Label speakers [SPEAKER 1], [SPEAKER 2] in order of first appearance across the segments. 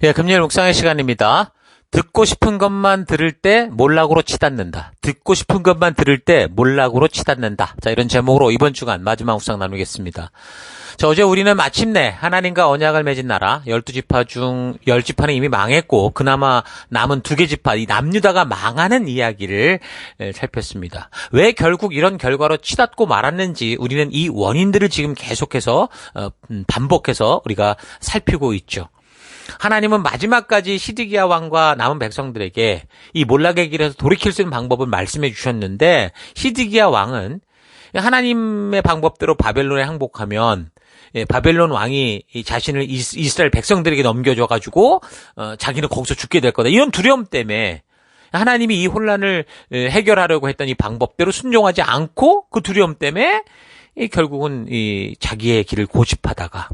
[SPEAKER 1] 예, 금요일 묵상의 시간입니다. 듣고 싶은 것만 들을 때 몰락으로 치닫는다. 듣고 싶은 것만 들을 때 몰락으로 치닫는다. 자, 이런 제목으로 이번 주간 마지막 묵상 나누겠습니다. 자, 어제 우리는 마침내 하나님과 언약을 맺은 나라 12지파 중 10지파는 이미 망했고 그나마 남은 2개 지파, 이 남유다가 망하는 이야기를 살폈습니다. 왜 결국 이런 결과로 치닫고 말았는지 우리는 이 원인들을 지금 계속해서 반복해서 우리가 살피고 있죠. 하나님은 마지막까지 시드기야 왕과 남은 백성들에게 이 몰락의 길에서 돌이킬 수 있는 방법을 말씀해 주셨는데, 시드기야 왕은 하나님의 방법대로 바벨론에 항복하면 바벨론 왕이 자신을 이스라엘 백성들에게 넘겨줘가지고 자기는 거기서 죽게 될 거다, 이런 두려움 때문에 하나님이 이 혼란을 해결하려고 했던 이 방법대로 순종하지 않고, 그 두려움 때문에 결국은 자기의 길을 고집하다가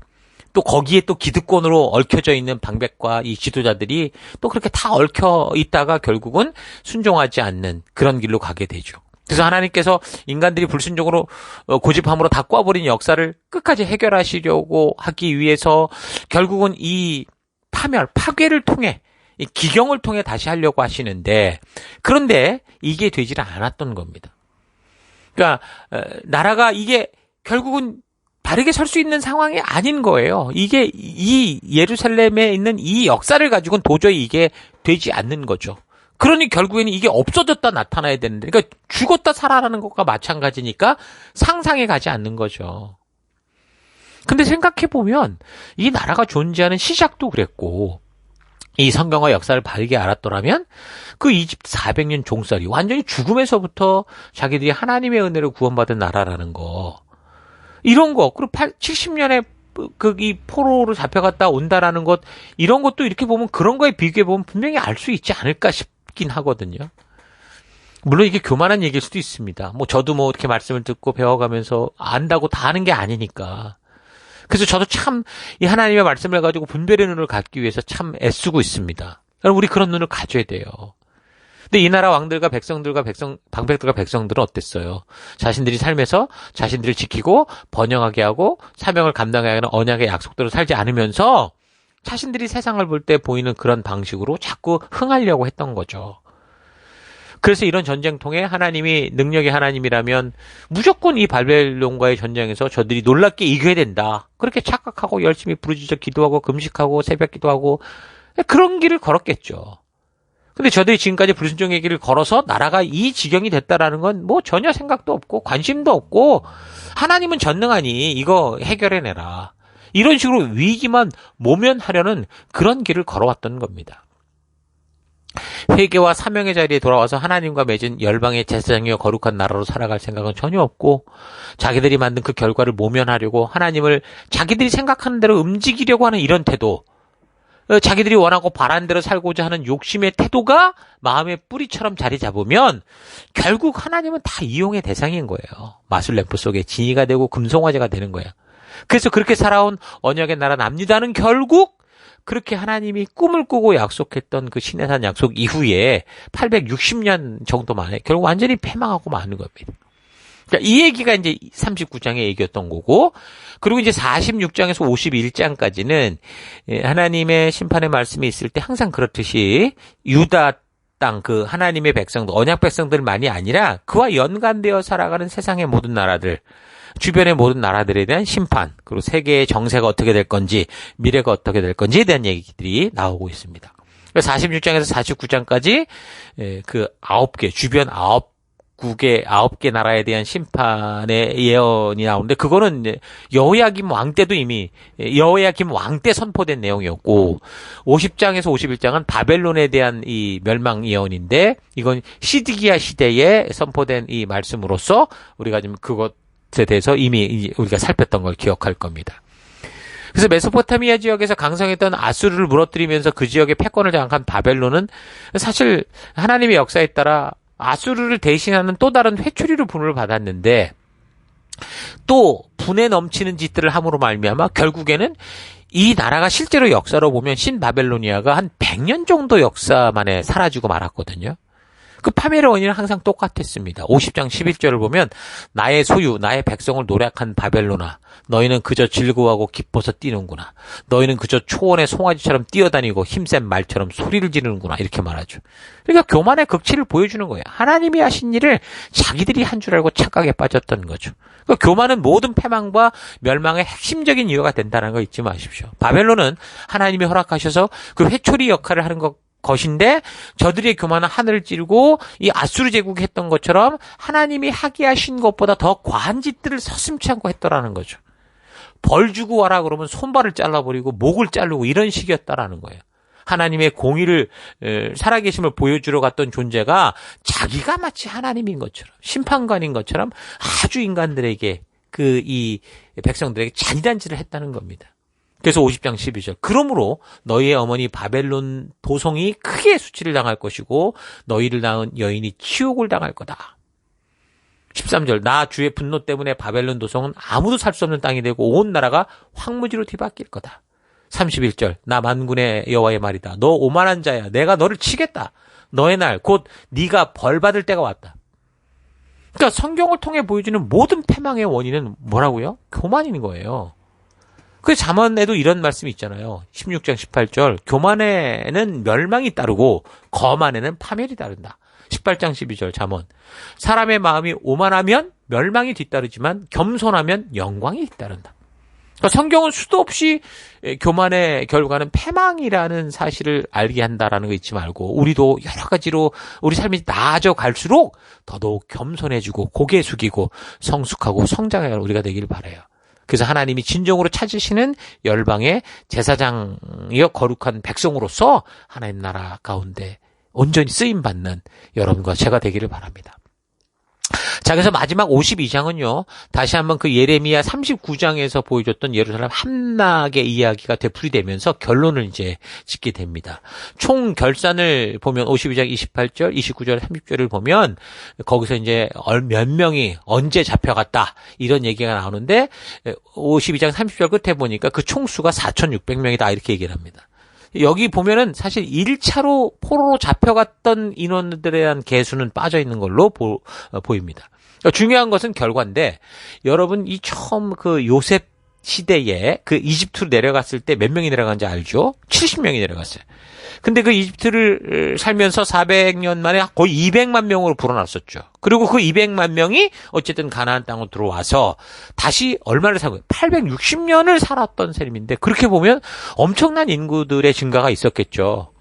[SPEAKER 1] 또 거기에 또 기득권으로 얽혀져 있는 방백과 이 지도자들이 또 그렇게 다 얽혀 있다가 결국은 순종하지 않는 그런 길로 가게 되죠. 그래서 하나님께서 인간들이 불순종으로 고집함으로 다 꽈버린 역사를 끝까지 해결하시려고 하기 위해서 결국은 이 파괴를 통해, 이 기경을 통해 다시 하려고 하시는데, 그런데 이게 되지는 않았던 겁니다. 그러니까 나라가 이게 결국은 바르게 설 수 있는 상황이 아닌 거예요. 이게 이 예루살렘에 있는 이 역사를 가지고는 도저히 이게 되지 않는 거죠. 그러니 결국에는 이게 없어졌다 나타나야 되는데, 그러니까 죽었다 살아나는 것과 마찬가지니까 상상에 가지 않는 거죠. 근데 생각해보면 이 나라가 존재하는 시작도 그랬고, 이 성경과 역사를 바르게 알았더라면 그 이집트 400년 종살이 완전히 죽음에서부터 자기들이 하나님의 은혜로 구원받은 나라라는 거, 이런 거, 그리고 70년에 이 포로로 잡혀갔다 온다라는 것, 이런 것도 이렇게 보면, 그런 거에 비교해보면 분명히 알 수 있지 않을까 싶긴 하거든요. 물론 이게 교만한 얘기일 수도 있습니다. 저도 이렇게 말씀을 듣고 배워가면서 안다고 다 아는 게 아니니까. 그래서 저도 참 이 하나님의 말씀을 가지고 분별의 눈을 갖기 위해서 참 애쓰고 있습니다. 여러분, 우리 그런 눈을 가져야 돼요. 근데 이 나라 왕들과 방백들과 백성들은 어땠어요? 자신들이 삶에서 자신들을 지키고 번영하게 하고 사명을 감당해야 하는 언약의 약속대로 살지 않으면서 자신들이 세상을 볼 때 보이는 그런 방식으로 자꾸 흥하려고 했던 거죠. 그래서 이런 전쟁통에 하나님이 능력의 하나님이라면 무조건 이 바벨론과의 전쟁에서 저들이 놀랍게 이겨야 된다, 그렇게 착각하고 열심히 부르짖어 기도하고 금식하고 새벽 기도하고 그런 길을 걸었겠죠. 근데 저들이 지금까지 불순종의 길을 걸어서 나라가 이 지경이 됐다라는 건 전혀 생각도 없고 관심도 없고, 하나님은 전능하니 이거 해결해내라, 이런 식으로 위기만 모면하려는 그런 길을 걸어왔던 겁니다. 회개와 사명의 자리에 돌아와서 하나님과 맺은 열방의 제사장이여 거룩한 나라로 살아갈 생각은 전혀 없고, 자기들이 만든 그 결과를 모면하려고 하나님을 자기들이 생각하는 대로 움직이려고 하는 이런 태도, 자기들이 원하고 바라는 대로 살고자 하는 욕심의 태도가 마음의 뿌리처럼 자리 잡으면 결국 하나님은 다 이용의 대상인 거예요. 마술램프 속에 진이가 되고 금송아지가 되는 거예요. 그래서 그렇게 살아온 언약의 나라 남유다는 결국 그렇게 하나님이 꿈을 꾸고 약속했던 그 시내산 약속 이후에 860년 정도 만에 결국 완전히 패망하고 마는 겁니다. 그러니까 이 얘기가 이제 39장의 얘기였던 거고, 그리고 이제 46장에서 51장까지는 하나님의 심판의 말씀이 있을 때 항상 그렇듯이 유다 땅, 그 하나님의 백성들, 언약 백성들만이 아니라 그와 연관되어 살아가는 세상의 모든 나라들, 주변의 모든 나라들에 대한 심판, 그리고 세계의 정세가 어떻게 될 건지, 미래가 어떻게 될 건지에 대한 얘기들이 나오고 있습니다. 46장에서 49장까지 그 9개, 주변 9개 나라에 대한 심판의 예언이 나오는데, 그거는 여호야김 왕 때도 이미 여호야김 왕 때 선포된 내용이었고, 50장에서 51장은 바벨론에 대한 이 멸망 예언인데, 이건 시드기야 시대에 선포된 이 말씀으로서 우리가 지금 그것에 대해서 이미 우리가 살폈던 걸 기억할 겁니다. 그래서 메소포타미아 지역에서 강성했던 아수르를 무너뜨리면서 그 지역의 패권을 장악한 바벨론은 사실 하나님의 역사에 따라 아수르를 대신하는 또 다른 회초리로 분을 받았는데, 또 분에 넘치는 짓들을 함으로 말미암아 결국에는 이 나라가 실제로 역사로 보면 신바벨로니아가 한 100년 정도 역사 만에 사라지고 말았거든요. 그 파멸의 원인은 항상 똑같았습니다. 50장 11절을 보면 나의 소유, 나의 백성을 노략한 바벨론아, 너희는 그저 즐거워하고 기뻐서 뛰는구나. 너희는 그저 초원의 송아지처럼 뛰어다니고 힘센 말처럼 소리를 지르는구나. 이렇게 말하죠. 그러니까 교만의 극치를 보여주는 거예요. 하나님이 하신 일을 자기들이 한 줄 알고 착각에 빠졌던 거죠. 그러니까 교만은 모든 패망과 멸망의 핵심적인 이유가 된다는 거 잊지 마십시오. 바벨론은 하나님이 허락하셔서 그 회초리 역할을 하는 것인데 저들의 교만은 하늘을 찌르고 이 아수르 제국이 했던 것처럼 하나님이 하게 하신 것보다 더 과한 짓들을 서슴지 않고 했더라는 거죠. 벌 주고 와라 그러면 손발을 잘라버리고 목을 자르고 이런 식이었다라는 거예요. 하나님의 공의를 살아계심을 보여주러 갔던 존재가 자기가 마치 하나님인 것처럼 심판관인 것처럼 아주 인간들에게 이 백성들에게 잔인한 짓을 했다는 겁니다. 그래서 50장 12절 그러므로 너희의 어머니 바벨론 도성이 크게 수치를 당할 것이고 너희를 낳은 여인이 치욕을 당할 거다. 13절 나 주의 분노 때문에 바벨론 도성은 아무도 살 수 없는 땅이 되고 온 나라가 황무지로 뒤바뀔 거다. 31절 나 만군의 여호와의 말이다. 너 오만한 자야. 내가 너를 치겠다. 너의 날 곧 네가 벌받을 때가 왔다. 그러니까 성경을 통해 보여주는 모든 패망의 원인은 뭐라고요? 교만인 거예요. 그 잠언에도 이런 말씀이 있잖아요. 16장 18절 교만에는 멸망이 따르고 거만에는 파멸이 따른다. 18장 12절 잠언 사람의 마음이 오만하면 멸망이 뒤따르지만 겸손하면 영광이 뒤따른다. 그러니까 성경은 수도 없이 교만의 결과는 패망이라는 사실을 알게 한다라는 거 잊지 말고 우리도 여러 가지로 우리 삶이 나아져 갈수록 더더욱 겸손해지고 고개 숙이고 성숙하고 성장하는 우리가 되길 바라요. 그래서 하나님이 진정으로 찾으시는 열방의 제사장이여 거룩한 백성으로서 하나님 나라 가운데 온전히 쓰임받는 여러분과 제가 되기를 바랍니다. 자, 그래서 마지막 52장은요, 다시 한번 그 예레미야 39장에서 보여줬던 예루살렘 함락의 이야기가 되풀이되면서 결론을 이제 짓게 됩니다. 총 결산을 보면 52장 28절, 29절, 30절을 보면 거기서 이제 몇 명이 언제 잡혀갔다 이런 얘기가 나오는데 52장 30절 끝에 보니까 그 총수가 4,600명이다 이렇게 얘기를 합니다. 여기 보면은 사실 1차로 포로로 잡혀갔던 인원들에 대한 개수는 빠져 있는 걸로 보입니다. 중요한 것은 결과인데 여러분 이 처음 그 요셉 시대에 그 이집트로 내려갔을 때 몇 명이 내려간지 알죠? 70명이 내려갔어요. 근데 그 이집트를 살면서 400년 만에 거의 200만 명으로 불어났었죠. 그리고 그 200만 명이 어쨌든 가나안 땅으로 들어와서 다시 얼마를 살고 860년을 살았던 셈인데 그렇게 보면 엄청난 인구들의 증가가 있었겠죠.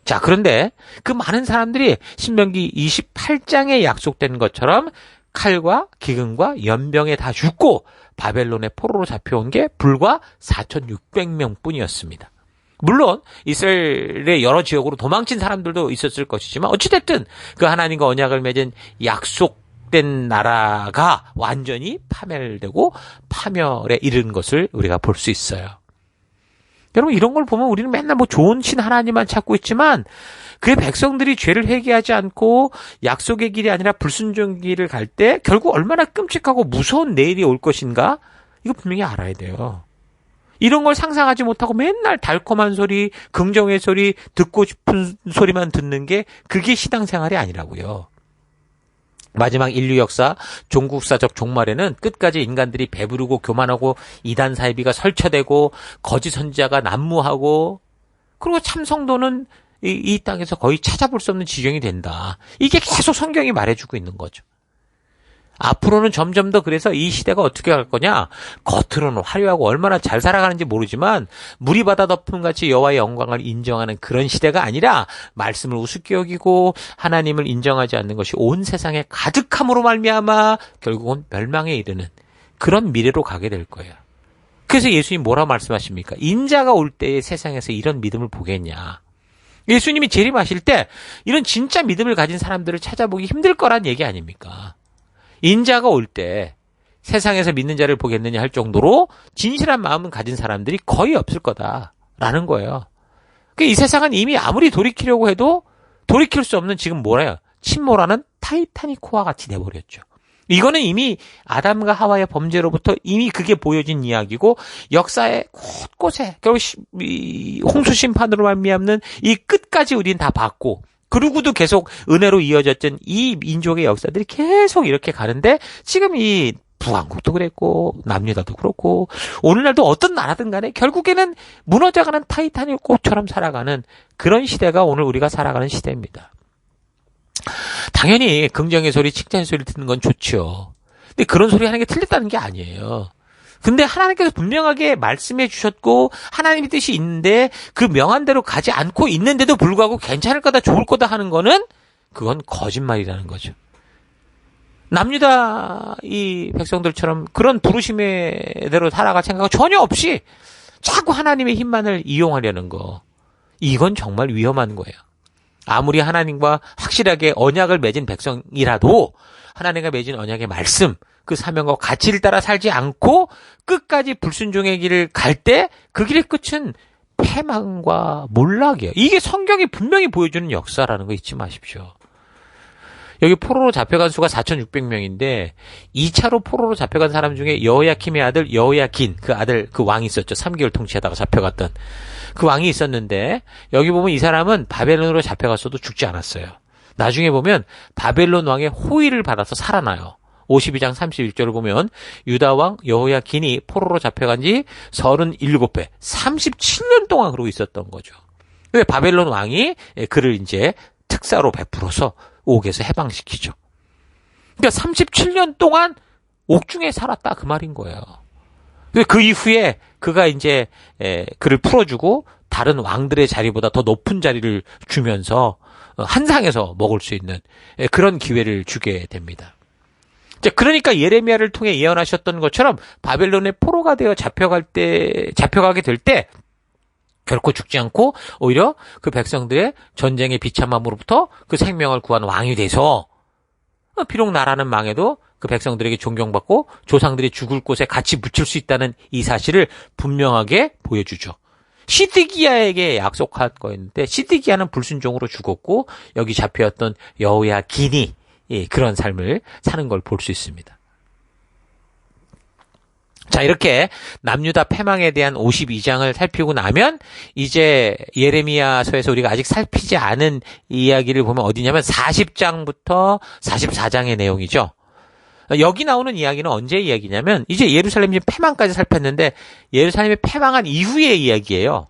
[SPEAKER 1] 자, 그런데 그 많은 사람들이 신명기 28장에 약속된 것처럼 칼과 기근과 연병에 다 죽고 바벨론의 포로로 잡혀온 게 불과 4,600명 뿐이었습니다. 물론 이스라엘의 여러 지역으로 도망친 사람들도 있었을 것이지만 어찌됐든 그 하나님과 언약을 맺은 약속된 나라가 완전히 파멸되고 파멸에 이른 것을 우리가 볼 수 있어요. 여러분 이런 걸 보면 우리는 맨날 뭐 좋은 신 하나님만 찾고 있지만 그의 백성들이 죄를 회개하지 않고 약속의 길이 아니라 불순종의 길을 갈 때 결국 얼마나 끔찍하고 무서운 내일이 올 것인가 이거 분명히 알아야 돼요. 이런 걸 상상하지 못하고 맨날 달콤한 소리, 긍정의 소리, 듣고 싶은 소리만 듣는 게 그게 신앙생활이 아니라고요. 마지막 인류 역사 종국사적 종말에는 끝까지 인간들이 배부르고 교만하고 이단 사이비가 설쳐되고 거짓 선지자가 난무하고 그리고 참 성도는 이 땅에서 거의 찾아볼 수 없는 지경이 된다. 이게 계속 성경이 말해주고 있는 거죠. 앞으로는 점점 더 그래서 이 시대가 어떻게 갈 거냐? 겉으로는 화려하고 얼마나 잘 살아가는지 모르지만 물이 바다 덮음같이 여호와의 영광을 인정하는 그런 시대가 아니라 말씀을 우습게 여기고 하나님을 인정하지 않는 것이 온 세상에 가득함으로 말미암아 결국은 멸망에 이르는 그런 미래로 가게 될 거예요. 그래서 예수님 뭐라고 말씀하십니까? 인자가 올 때에 세상에서 이런 믿음을 보겠냐? 예수님이 재림하실 때 이런 진짜 믿음을 가진 사람들을 찾아보기 힘들 거란 얘기 아닙니까? 인자가 올 때 세상에서 믿는 자를 보겠느냐 할 정도로 진실한 마음을 가진 사람들이 거의 없을 거다라는 거예요. 이 세상은 이미 아무리 돌이키려고 해도 돌이킬 수 없는 지금 뭐래요? 침몰하는 타이타닉호와 같이 돼버렸죠. 이거는 이미 아담과 하와의 범죄로부터 이미 그게 보여진 이야기고 역사의 곳곳에 결국 홍수 심판으로 말미암는 이 끝까지 우리는 다 봤고 그러고도 계속 은혜로 이어졌던 이 민족의 역사들이 계속 이렇게 가는데 지금 이 북왕국도 그랬고 남유다도 그렇고 오늘날도 어떤 나라든 간에 결국에는 무너져가는 타이타닉 꽃처럼 살아가는 그런 시대가 오늘 우리가 살아가는 시대입니다. 당연히 긍정의 소리, 칭찬의 소리 듣는 건 좋죠. 근데 그런 소리 하는 게 틀렸다는 게 아니에요. 근데 하나님께서 분명하게 말씀해 주셨고 하나님의 뜻이 있는데 그 명한대로 가지 않고 있는데도 불구하고 괜찮을 거다, 좋을 거다 하는 거는 그건 거짓말이라는 거죠. 남유다 이 백성들처럼 그런 부르심대로 살아갈 생각은 전혀 없이 자꾸 하나님의 힘만을 이용하려는 거. 이건 정말 위험한 거예요. 아무리 하나님과 확실하게 언약을 맺은 백성이라도 하나님과 맺은 언약의 말씀, 그 사명과 가치를 따라 살지 않고 끝까지 불순종의 길을 갈 때 그 길의 끝은 패망과 몰락이에요. 이게 성경이 분명히 보여주는 역사라는 거 잊지 마십시오. 여기 포로로 잡혀간 수가 4,600명인데 2차로 포로로 잡혀간 사람 중에 여호야킴의 아들 여호야긴, 그 아들, 그 왕이 있었죠. 3개월 통치하다가 잡혀갔던 그 왕이 있었는데 여기 보면 이 사람은 바벨론으로 잡혀갔어도 죽지 않았어요. 나중에 보면 바벨론 왕의 호의를 받아서 살아나요. 52장 31절을 보면 유다 왕 여호야긴이 포로로 잡혀간 지 37배, 37년 동안 그러고 있었던 거죠. 근데 바벨론 왕이 그를 이제 특사로 베풀어서 옥에서 해방시키죠. 그러니까 37년 동안 옥중에 살았다 그 말인 거예요. 그 이후에 그가 이제 그를 풀어주고 다른 왕들의 자리보다 더 높은 자리를 주면서 한상에서 먹을 수 있는 그런 기회를 주게 됩니다. 그러니까 예레미야를 통해 예언하셨던 것처럼 바벨론의 포로가 되어 잡혀가게 될 때 결코 죽지 않고 오히려 그 백성들의 전쟁의 비참함으로부터 그 생명을 구한 왕이 돼서 비록 나라는 망해도 그 백성들에게 존경받고 조상들이 죽을 곳에 같이 묻힐 수 있다는 이 사실을 분명하게 보여주죠. 시드기야에게 약속한 거였는데 시드기야는 불순종으로 죽었고 여기 잡혀왔던 여호야긴이 그런 삶을 사는 걸 볼 수 있습니다. 자, 이렇게 남유다 패망에 대한 52장을 살피고 나면 이제 예레미야서에서 우리가 아직 살피지 않은 이야기를 보면 어디냐면 40장부터 44장의 내용이죠. 여기 나오는 이야기는 언제 이야기냐면 이제 예루살렘 패망까지 살폈는데 예루살렘이 패망한 이후의 이야기예요.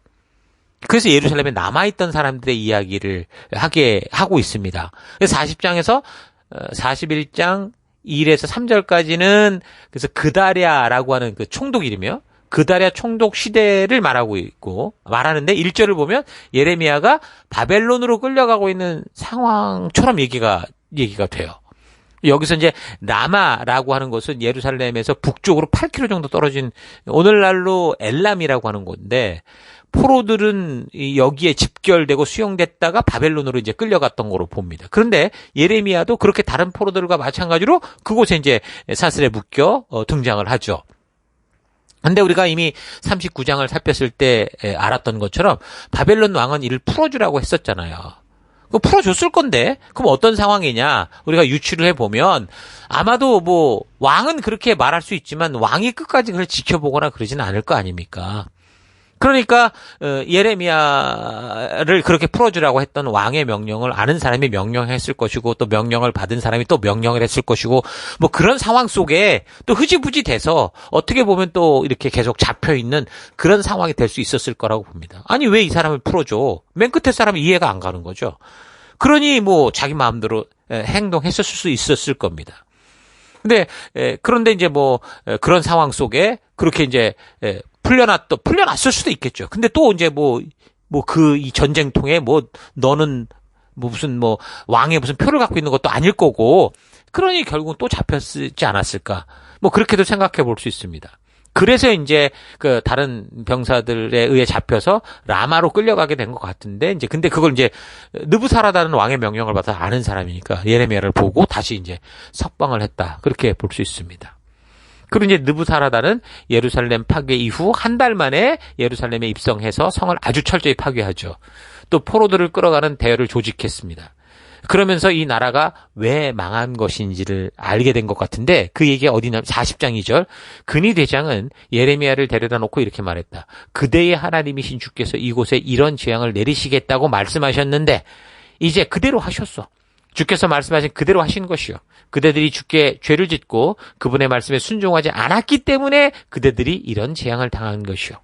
[SPEAKER 1] 그래서 예루살렘에 남아있던 사람들의 이야기를 하고 있습니다. 40장에서 41장 1에서 3절까지는 그래서 그다랴라고 하는 그 총독 이름이요. 그다랴 총독 시대를 말하는데 1절을 보면 예레미야가 바벨론으로 끌려가고 있는 상황처럼 얘기가 돼요. 여기서 이제 라마라고 하는 것은 예루살렘에서 북쪽으로 8km 정도 떨어진 오늘날로 엘람이라고 하는 곳인데 포로들은 여기에 집결되고 수용됐다가 바벨론으로 이제 끌려갔던 거로 봅니다. 그런데 예레미야도 그렇게 다른 포로들과 마찬가지로 그곳에 이제 사슬에 묶여 등장을 하죠. 근데 우리가 이미 39장을 살폈을 때 알았던 것처럼 바벨론 왕은 이를 풀어주라고 했었잖아요. 풀어줬을 건데 그럼 어떤 상황이냐 우리가 유추를 해보면 아마도 뭐 왕은 그렇게 말할 수 있지만 왕이 끝까지 그걸 지켜보거나 그러지는 않을 거 아닙니까? 그러니까 예레미야를 그렇게 풀어주라고 했던 왕의 명령을 아는 사람이 명령했을 것이고 또 명령을 받은 사람이 또 명령을 했을 것이고 뭐 그런 상황 속에 또 흐지부지 돼서 어떻게 보면 또 이렇게 계속 잡혀있는 그런 상황이 될 수 있었을 거라고 봅니다. 아니 왜 이 사람을 풀어줘? 맨 끝에 사람은 이해가 안 가는 거죠. 그러니 뭐 자기 마음대로 행동했을 수 있었을 겁니다. 근데 그런데 이제 뭐 그런 상황 속에 그렇게 이제 풀려났을 수도 있겠죠. 근데 또 이제 이 전쟁통에 너는 무슨 왕의 무슨 표를 갖고 있는 것도 아닐 거고, 그러니 결국은 또 잡혔지 않았을까. 그렇게도 생각해 볼 수 있습니다. 그래서 이제 그 다른 병사들에 의해 잡혀서 라마로 끌려가게 된 것 같은데, 이제 근데 그걸 이제 느부사라다는 왕의 명령을 받아서 아는 사람이니까 예레미야를 보고 다시 이제 석방을 했다. 그렇게 볼 수 있습니다. 그리고 이제 느부사라다는 예루살렘 파괴 이후 한 달 만에 예루살렘에 입성해서 성을 아주 철저히 파괴하죠. 또 포로들을 끌어가는 대열을 조직했습니다. 그러면서 이 나라가 왜 망한 것인지를 알게 된 것 같은데 그 얘기가 어디냐면 40장 2절 근위 대장은 예레미야를 데려다 놓고 이렇게 말했다. 그대의 하나님이신 주께서 이곳에 이런 재앙을 내리시겠다고 말씀하셨는데 이제 그대로 하셨어. 주께서 말씀하신 그대로 하신 것이요. 그대들이 주께 죄를 짓고 그분의 말씀에 순종하지 않았기 때문에 그대들이 이런 재앙을 당한 것이요.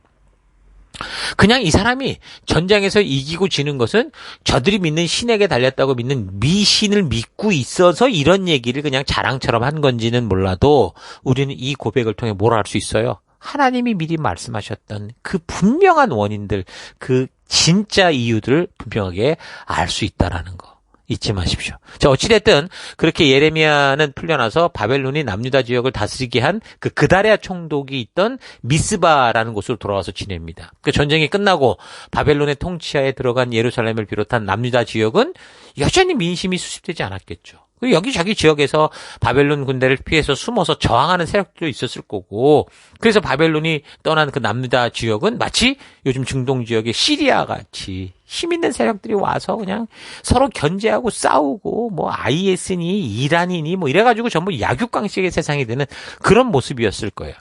[SPEAKER 1] 그냥 이 사람이 전장에서 이기고 지는 것은 저들이 믿는 신에게 달렸다고 믿는 미신을 믿고 있어서 이런 얘기를 그냥 자랑처럼 한 건지는 몰라도 우리는 이 고백을 통해 뭘 알 수 있어요? 하나님이 미리 말씀하셨던 그 분명한 원인들, 그 진짜 이유들을 분명하게 알 수 있다라는 거. 잊지 마십시오. 자, 어찌됐든 그렇게 예레미야는 풀려나서 바벨론이 남유다 지역을 다스리게 한 그 그다랴 총독이 있던 미스바라는 곳으로 돌아와서 지냅니다. 그 전쟁이 끝나고 바벨론의 통치하에 들어간 예루살렘을 비롯한 남유다 지역은 여전히 민심이 수습되지 않았겠죠. 여기저기 지역에서 바벨론 군대를 피해서 숨어서 저항하는 세력도 있었을 거고, 그래서 바벨론이 떠난 그 남유다 지역은 마치 요즘 중동 지역의 시리아 같이 힘 있는 세력들이 와서 그냥 서로 견제하고 싸우고, 뭐 IS니 이란이니 뭐 이래가지고 전부 약육강식의 세상이 되는 그런 모습이었을 거예요.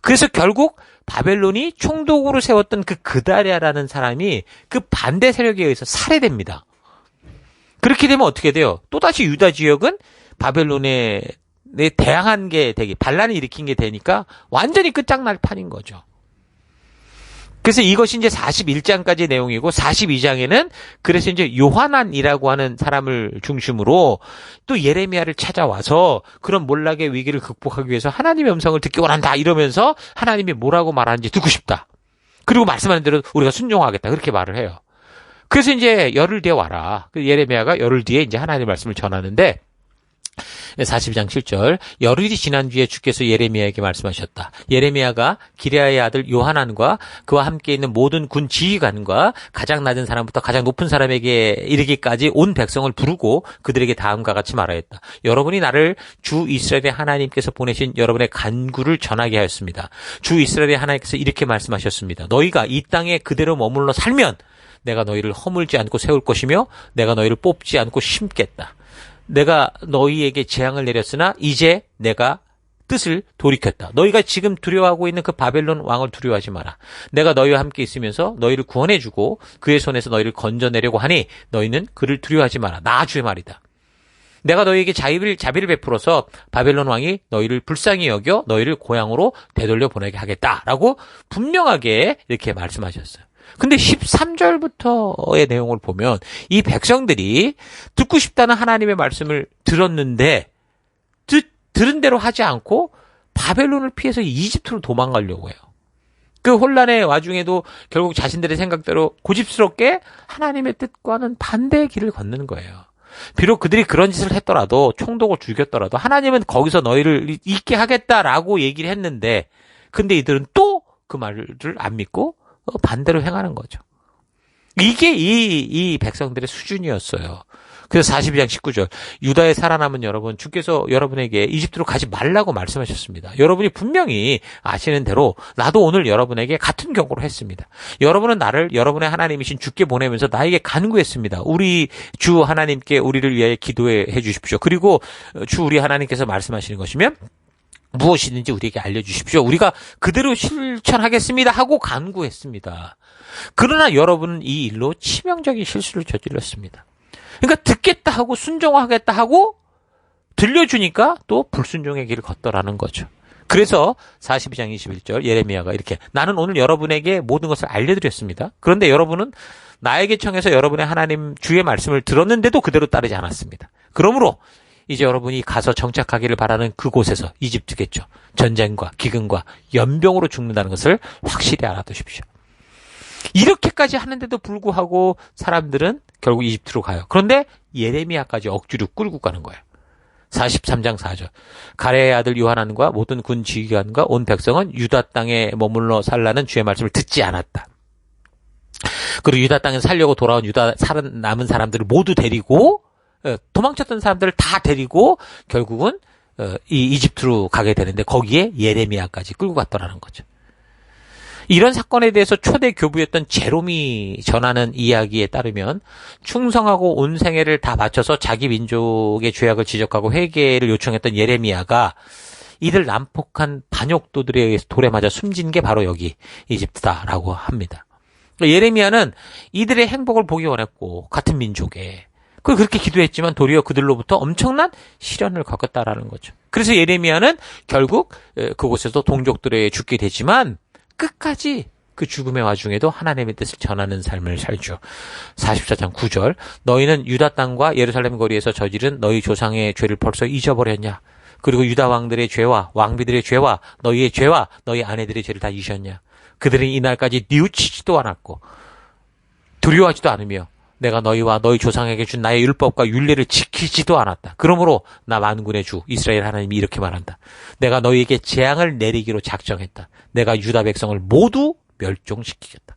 [SPEAKER 1] 그래서 결국 바벨론이 총독으로 세웠던 그 그다랴라는 사람이 그 반대 세력에 의해서 살해됩니다. 그렇게 되면 어떻게 돼요? 또다시 유다 지역은 바벨론에 대항한 게 되게 반란을 일으킨 게 되니까 완전히 끝장날 판인 거죠. 그래서 이것이 이제 41장까지 내용이고 42장에는 그래서 이제 요하난이라고 하는 사람을 중심으로 또 예레미야를 찾아와서 그런 몰락의 위기를 극복하기 위해서 하나님의 음성을 듣기 원한다 이러면서 하나님이 뭐라고 말하는지 듣고 싶다. 그리고 말씀하는 대로 우리가 순종하겠다. 그렇게 말을 해요. 그래서 이제 열흘 뒤에 와라. 예레미야가 열흘 뒤에 이제 하나님의 말씀을 전하는데 42장 7절 열흘이 지난 뒤에 주께서 예레미야에게 말씀하셨다. 예레미야가 기레아의 아들 요하난과 그와 함께 있는 모든 군 지휘관과 가장 낮은 사람부터 가장 높은 사람에게 이르기까지 온 백성을 부르고 그들에게 다음과 같이 말하였다. 여러분이 나를 주 이스라엘의 하나님께서 보내신 여러분의 간구를 전하게 하였습니다. 주 이스라엘의 하나님께서 이렇게 말씀하셨습니다. 너희가 이 땅에 그대로 머물러 살면 내가 너희를 허물지 않고 세울 것이며 내가 너희를 뽑지 않고 심겠다. 내가 너희에게 재앙을 내렸으나 이제 내가 뜻을 돌이켰다. 너희가 지금 두려워하고 있는 그 바벨론 왕을 두려워하지 마라. 내가 너희와 함께 있으면서 너희를 구원해주고 그의 손에서 너희를 건져내려고 하니 너희는 그를 두려워하지 마라. 나 주의 말이다. 내가 너희에게 자비를 베풀어서 바벨론 왕이 너희를 불쌍히 여겨 너희를 고향으로 되돌려 보내게 하겠다라고 분명하게 이렇게 말씀하셨어요. 근데 13절부터의 내용을 보면 이 백성들이 듣고 싶다는 하나님의 말씀을 들었는데 들은 대로 하지 않고 바벨론을 피해서 이집트로 도망가려고 해요. 그 혼란의 와중에도 결국 자신들의 생각대로 고집스럽게 하나님의 뜻과는 반대의 길을 걷는 거예요. 비록 그들이 그런 짓을 했더라도 총독을 죽였더라도 하나님은 거기서 너희를 있게 하겠다라고 얘기를 했는데 근데 이들은 또 그 말을 안 믿고 반대로 행하는 거죠. 이게 이 백성들의 수준이었어요. 그래서 42장 19절 유다에 살아남은 여러분 주께서 여러분에게 이집트로 가지 말라고 말씀하셨습니다. 여러분이 분명히 아시는 대로 나도 오늘 여러분에게 같은 경고를 했습니다. 여러분은 나를 여러분의 하나님이신 주께 보내면서 나에게 간구했습니다. 우리 주 하나님께 우리를 위하여 기도해 주십시오. 그리고 주 우리 하나님께서 말씀하시는 것이면 무엇이든지 우리에게 알려주십시오. 우리가 그대로 실천하겠습니다 하고 간구했습니다. 그러나 여러분은 이 일로 치명적인 실수를 저질렀습니다. 그러니까 듣겠다 하고 순종하겠다 하고 들려주니까 또 불순종의 길을 걷더라는 거죠. 그래서 42장 21절 예레미야가 이렇게 나는 오늘 여러분에게 모든 것을 알려드렸습니다. 그런데 여러분은 나에게 청해서 여러분의 하나님 주의 말씀을 들었는데도 그대로 따르지 않았습니다. 그러므로 이제 여러분이 가서 정착하기를 바라는 그곳에서 이집트겠죠. 전쟁과 기근과 연병으로 죽는다는 것을 확실히 알아두십시오. 이렇게까지 하는데도 불구하고 사람들은 결국 이집트로 가요. 그런데 예레미야까지 억지로 끌고 가는 거예요. 43장 4절 가레의 아들 요하난과 모든 군 지휘관과 온 백성은 유다 땅에 머물러 살라는 주의 말씀을 듣지 않았다. 그리고 유다 땅에 살려고 돌아온 유다 남은 사람들을 모두 데리고 도망쳤던 사람들을 다 데리고 결국은 이 이집트로 가게 되는데 거기에 예레미야까지 끌고 갔더라는 거죠. 이런 사건에 대해서 초대 교부였던 제롬이 전하는 이야기에 따르면 충성하고 온 생애를 다 바쳐서 자기 민족의 죄악을 지적하고 회개를 요청했던 예레미야가 이들 난폭한 반역도들에 의해서 돌에 맞아 숨진 게 바로 여기 이집트다라고 합니다. 예레미야는 이들의 행복을 보기 원했고 같은 민족에 그렇게 기도했지만 도리어 그들로부터 엄청난 시련을 겪었다라는 거죠. 그래서 예레미야는 결국 그곳에서 동족들에게 죽게 되지만 끝까지 그 죽음의 와중에도 하나님의 뜻을 전하는 삶을 살죠. 44장 9절 너희는 유다 땅과 예루살렘 거리에서 저지른 너희 조상의 죄를 벌써 잊어버렸냐? 그리고 유다 왕들의 죄와 왕비들의 죄와 너희의 죄와 너희 아내들의 죄를 다 잊으셨냐? 그들은 이날까지 뉘우치지도 않았고 두려워하지도 않으며 내가 너희와 너희 조상에게 준 나의 율법과 율례를 지키지도 않았다. 그러므로 나 만군의 주 이스라엘 하나님이 이렇게 말한다. 내가 너희에게 재앙을 내리기로 작정했다. 내가 유다 백성을 모두 멸종시키겠다.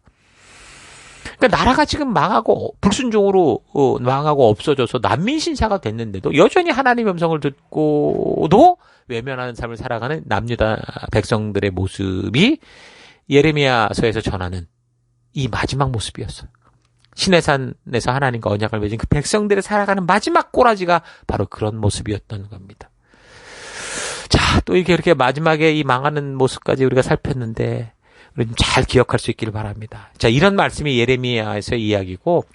[SPEAKER 1] 그러니까 나라가 지금 망하고 불순종으로 망하고 없어져서 난민 신사가 됐는데도 여전히 하나님의 음성을 듣고도 외면하는 삶을 살아가는 남유다 백성들의 모습이 예레미야서에서 전하는 이 마지막 모습이었어요. 시내산에서 하나님과 언약을 맺은 그 백성들이 살아가는 마지막 꼬라지가 바로 그런 모습이었던 겁니다. 자, 또 이렇게 마지막에 이 망하는 모습까지 우리가 살폈는데 우리 좀 잘 기억할 수 있기를 바랍니다. 자, 이런 말씀이 예레미야에서의 이야기고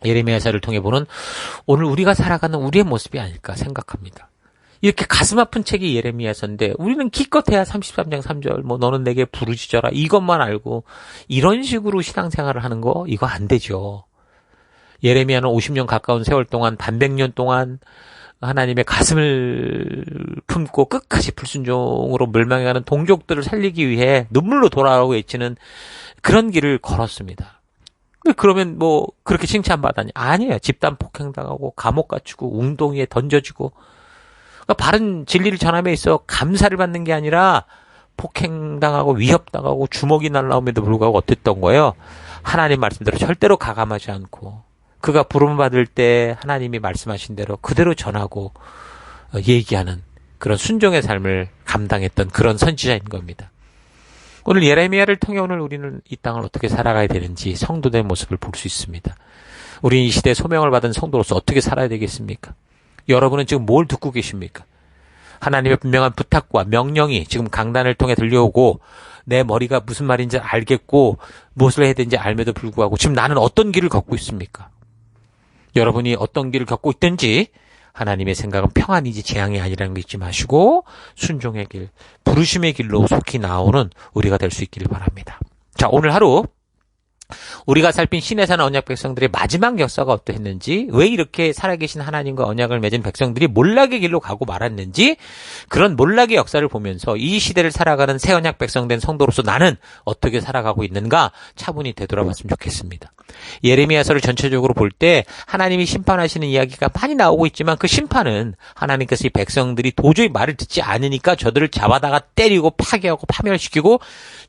[SPEAKER 1] 예레미야서를 통해 보는 오늘 우리가 살아가는 우리의 모습이 아닐까 생각합니다. 이렇게 가슴 아픈 책이 예레미야서인데 우리는 기껏해야 33장 3절 너는 내게 부르짖어라 이것만 알고 이런 식으로 신앙생활을 하는 거 이거 안 되죠. 예레미야는 50년 가까운 세월 동안 반백년 동안 하나님의 가슴을 품고 끝까지 불순종으로 멸망해가는 동족들을 살리기 위해 눈물로 돌아오고 외치는 그런 길을 걸었습니다. 그러면 그렇게 칭찬받았냐? 아니에요. 집단 폭행당하고 감옥 갇히고 웅덩이에 던져지고 바른 진리를 전함에 있어 감사를 받는 게 아니라 폭행당하고 위협당하고 주먹이 날라옴에도 불구하고 어땠던 거예요? 하나님 말씀대로 절대로 가감하지 않고 그가 부름받을 때 하나님이 말씀하신 대로 그대로 전하고 얘기하는 그런 순종의 삶을 감당했던 그런 선지자인 겁니다. 오늘 예레미야를 통해 오늘 우리는 이 땅을 어떻게 살아가야 되는지 성도된 모습을 볼 수 있습니다. 우리는 이 시대에 소명을 받은 성도로서 어떻게 살아야 되겠습니까? 여러분은 지금 뭘 듣고 계십니까? 하나님의 분명한 부탁과 명령이 지금 강단을 통해 들려오고 내 머리가 무슨 말인지 알겠고 무엇을 해야 되는지 알면도 불구하고 지금 나는 어떤 길을 걷고 있습니까? 여러분이 어떤 길을 걷고 있든지 하나님의 생각은 평안이지 재앙이 아니라는 거 잊지 마시고 순종의 길, 부르심의 길로 속히 나오는 우리가 될 수 있기를 바랍니다. 자, 오늘 하루 우리가 살핀 시내산 언약 백성들의 마지막 역사가 어떠했는지, 왜 이렇게 살아계신 하나님과 언약을 맺은 백성들이 몰락의 길로 가고 말았는지, 그런 몰락의 역사를 보면서 이 시대를 살아가는 새 언약 백성된 성도로서 나는 어떻게 살아가고 있는가 차분히 되돌아봤으면 좋겠습니다. 예레미야서를 전체적으로 볼 때 하나님이 심판하시는 이야기가 많이 나오고 있지만 그 심판은 하나님께서 이 백성들이 도저히 말을 듣지 않으니까 저들을 잡아다가 때리고 파괴하고 파멸시키고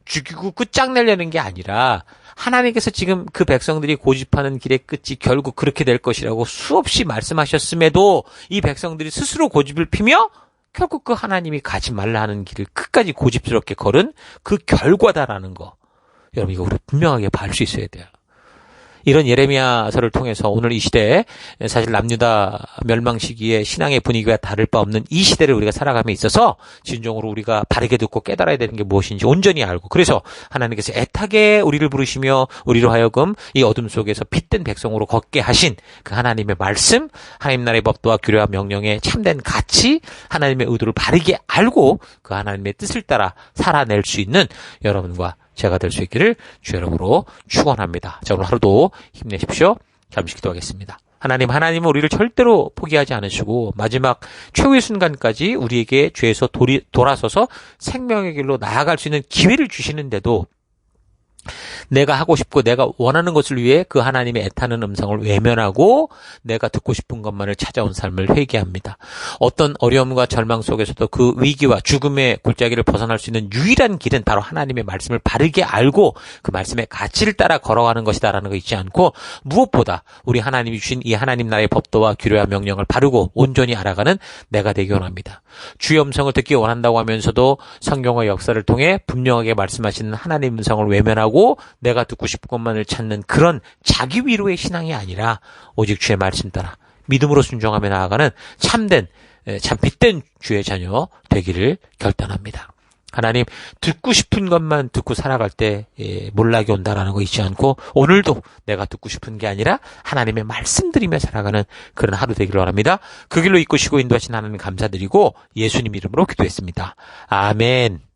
[SPEAKER 1] 죽이고 끝장내려는 게 아니라 하나님께서 지금 그 백성들이 고집하는 길의 끝이 결국 그렇게 될 것이라고 수없이 말씀하셨음에도 이 백성들이 스스로 고집을 피며 결국 그 하나님이 가지 말라 하는 길을 끝까지 고집스럽게 걸은 그 결과다라는 거. 여러분 이거 우리 분명하게 볼 수 있어야 돼요. 이런 예레미야서를 통해서 오늘 이 시대에 사실 남유다 멸망 시기에 신앙의 분위기와 다를 바 없는 이 시대를 우리가 살아감에 있어서 진정으로 우리가 바르게 듣고 깨달아야 되는 게 무엇인지 온전히 알고, 그래서 하나님께서 애타게 우리를 부르시며 우리로 하여금 이 어둠 속에서 빛된 백성으로 걷게 하신 그 하나님의 말씀, 하나님 나라의 법도와 규례와 명령의 참된 가치, 하나님의 의도를 바르게 알고 그 하나님의 뜻을 따라 살아낼 수 있는 여러분과 제가 될 수 있기를 주 여러분으로 축원합니다. 자, 오늘 하루도 힘내십시오. 잠시 기도하겠습니다. 하나님은 우리를 절대로 포기하지 않으시고 마지막 최후의 순간까지 우리에게 죄에서 돌아서서 생명의 길로 나아갈 수 있는 기회를 주시는데도 내가 하고 싶고 내가 원하는 것을 위해 그 하나님의 애타는 음성을 외면하고 내가 듣고 싶은 것만을 찾아온 삶을 회개합니다. 어떤 어려움과 절망 속에서도 그 위기와 죽음의 골짜기를 벗어날 수 있는 유일한 길은 바로 하나님의 말씀을 바르게 알고 그 말씀의 가치를 따라 걸어가는 것이다라는 거 잊지 않고, 무엇보다 우리 하나님이 주신 이 하나님 나라의 법도와 규례와 명령을 바르고 온전히 알아가는 내가 되기 원합니다. 주의 음성을 듣기 원한다고 하면서도 성경의 역사를 통해 분명하게 말씀하시는 하나님 음성을 외면하고 내가 듣고 싶은 것만을 찾는 그런 자기 위로의 신앙이 아니라 오직 주의 말씀 따라 믿음으로 순종하며 나아가는 참된 참 빛된 주의 자녀 되기를 결단합니다. 하나님 듣고 싶은 것만 듣고 살아갈 때 몰락이 온다라는 거 잊지 않고 오늘도 내가 듣고 싶은 게 아니라 하나님의 말씀드리며 살아가는 그런 하루 되기를 원합니다. 그 길로 이끄시고 인도하신 하나님 감사드리고 예수님 이름으로 기도했습니다. 아멘.